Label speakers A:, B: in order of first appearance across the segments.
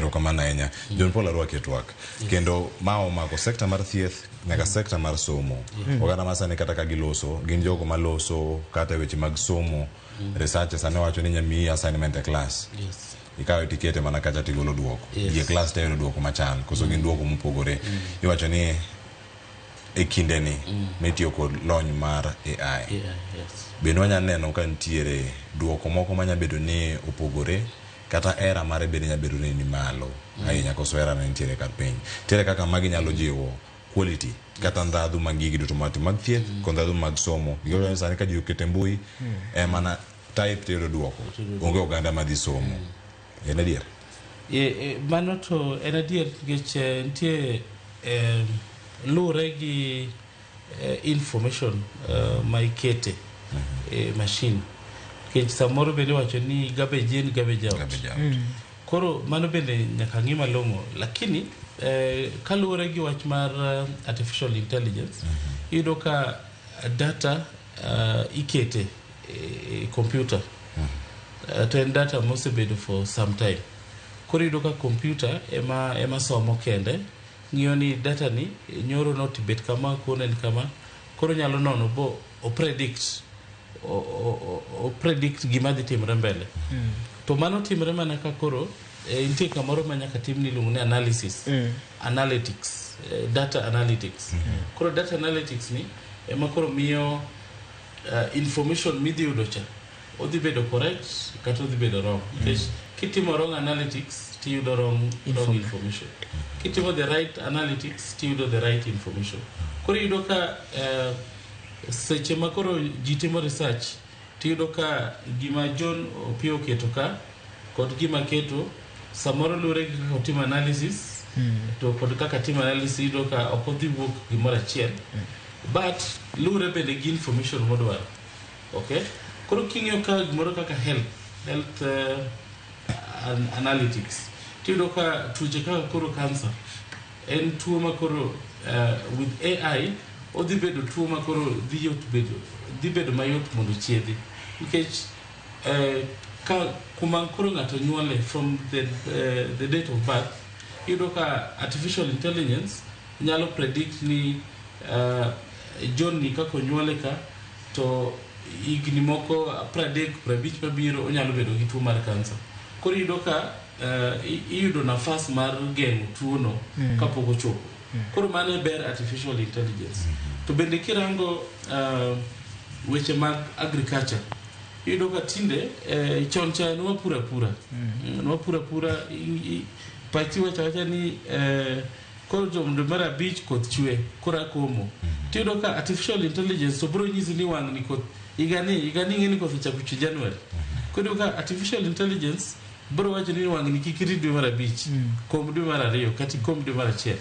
A: Erokamano ahinya. John Paul Arwak e twak. Kendo ma omako sekta mar thieth nyaka sekta mar somo. Oganda ma sani kata ka giloso, gin jogo maloso kata weche mag somo. Researchers ane wacho ni nyamiyi assignment e class. Ikawe tikete mana kacha tigolo duoko. Ye class tayo duoko machan. Koso gin duoko mopogore. Iwacho ni e kinde ni mitiyo kod lony mar AI. Bende wanya neno ka nitiere duoko moko manya bedo ni opogore kata era mare bende nya bedo ni malo. Ahinya koso era na nitiere kar piny. Tiere kaka magi nyalo jiwo quality kata ndhadhu mag gigi duto mag thieth kod ndhadhu mag somo. Gigo sani ka ji okete mbui mana type tero duoko. Onge oganda madhi somo. En adier?
B: Mano to en adier nikech nitie lure gi information ma ikete machine. Nikech samoro bende wacho ni garbage in garbage out. Koro mano bende nyaka ng'i malong'o. Lakini kalure gi wach mar artificial intelligence, iyudo ka data ikete computer. To en data mosebedo for some time. Koro iyudo ka computer ema somo kende, ng'iyo ni data ni nyoro not bet kama kuone ni kama, koro nyalo nono bo o predict gima dhi timre mbele. To mano timre mana ka koro nitie kamoro ma nyaka tim ni luongo ni analytics, data analytics. Koro data analytics ni ema koro miyo information midhi yudo cha odhi bedo correct kata odhi bedo wrong. Because kitimo wrong analytics tiyudo wrong information. Kitimo the right analytics tiyudo the right information. Koro yudo ka seche ma koro ji timo research tiyudo ka gima John Opio keto ka kod gima keto samoro lure gi kaka timo analysis to kod kaka timo analysis yudo ka ok odhi wuok gimoro achiel, but lure bende gi information modwaro. Okay? Koro king'iyo ka gimoro kaka health analytics tiyudo ka tuoche kaka koro cancer en tuo ma koro with AI odhi bedo tuo ma koro dhi bedo mayot mondo chiedhi. Nikech ka kuma koro ng'ato nyuole from the date of birth, iyudo ka artificial intelligence nyalo predict ni John ni kako nyuole ka to igni moko 30-50 mabiro onyalo bedo gi tuo mar cancer. Koro iyudo ka iyudo nafas mar geng'o tuono kapok ochopo. Koro mano e ber artificial intelligence. To bende kirango weche mag agriculture, iyudo ka tinde chon cha nwa pura pachi wacha ni koro jomdo mar abich koth chwe kora komo. Tiyudo ka artificial intelligence to bro nyisi ni wang' ni koth igani ng'eni koth chako chwe January. Koro ka artificial intelligence bro wacho ni wang' ni kikiri dwe mar abich, kom dwe mar ariyo kati kom dwe mar achiel.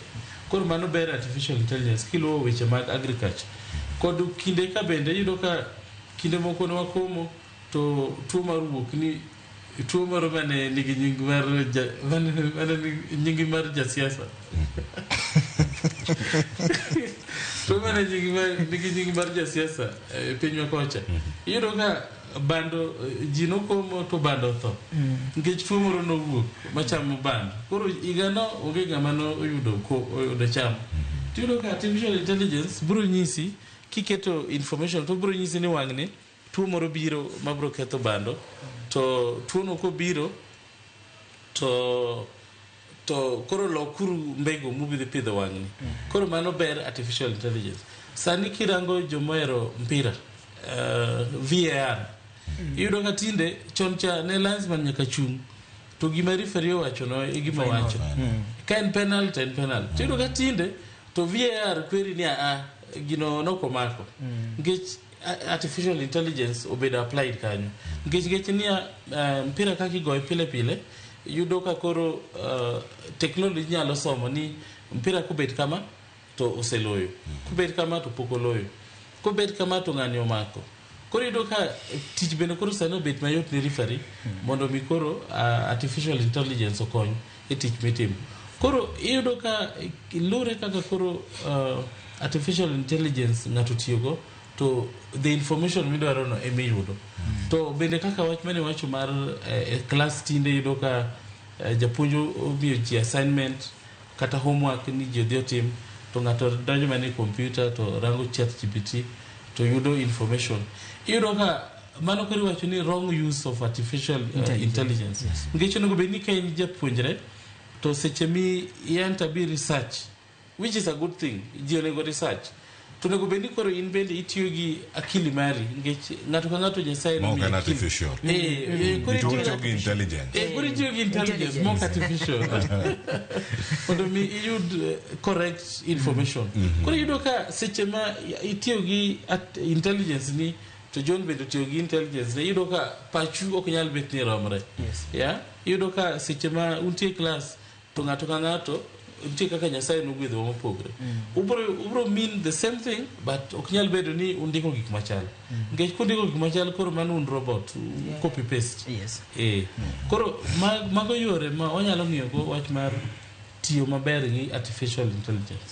B: Koro mano ber artificial intelligence kiluwo weche mag agriculture. Kod kinde ka bende yudo ka kinde moko nwa komo to tuo mar wuok ni tuo moro mane nigi nying mar jasiasa. Tuo mane nigi nying mar jasiasa pinywa kocha. Iyudo ka bando ji nokomo to bando tho. Nikech tuo moro nowuok machamo bando. Koro igano onge ng'ama oyudo cham. Tiyudo ka artificial intelligence biro nyisi kiketo information to biro nyisi ni wang' ni tuo moro biro mabiro ketho bando, to tuo no kobiro to koro lokuru mbego mubidhi pidho wang' ni. Koro mano ber artificial intelligence. Sani kirango jomoero mpira VAR, iyudo ka tinde chon cha ne linesman nyaka chung to gima referee wacho no e gima wacho. Ka en penalty en penalty. Iyudo ka tinde to VAR query ni gino nokomako. Nikech artificial intelligence obedo applied kanyo. Nikech ni mpira kaki goy pile yudo ka koro technology nyalo somo ni mpira kubet kama to oseloyo, kubet kama to pok oloyo, kubet kama to ng'ani omako. Koro yudo ka tich bende koro sani obet mayot ni referee mondo mi koro artificial intelligence okony e tich mitimo. Koro iyudo ka lure kaka koro artificial intelligence ng'ato tiyogo to the information midwaro no eme yudo. To bende kaka wach mane wacho mar class tinde yudo ka japuonjo omiyo ji assignment kata homework ni ji odhi otim to ng'ato donjo mana e computer to rango ChatGPT to yudo information. Iyudo ka mano koro iwacho ni wrong use of artificial intelligence. Nikech onego bed ni ka in japuonjre to seche mi enter bi research, which is a good thing, ji onego research. To onego bed ni koro in bende itiyo gi akili mari, nikech ng'ato ka ng'ato Nyasaye
A: more than artificial.
B: Koro itiyo gi
A: intelligence.
B: Koro itiyo gi intelligence, more artificial. Mondo mi iyud correct information. Koro iyudo ka seche ma itiyo gi intelligence ni to John bende tiyo gi intelligence ne, iyudo ka pachu ok nyal bet ni romre. Yeah? Iyudo ka seche ma untie class to ng'ato ka ng'ato nitie kaka Nyasaye nogwedho mopogre. Ubro mean the same thing but ok nyal bedo ni undiko gik machal. Nikech kundiko gik machal koro mano un robot, copy paste. Koro mago yore ma wanyalo ng'iyo go wach mar tiyo maber gi artificial intelligence.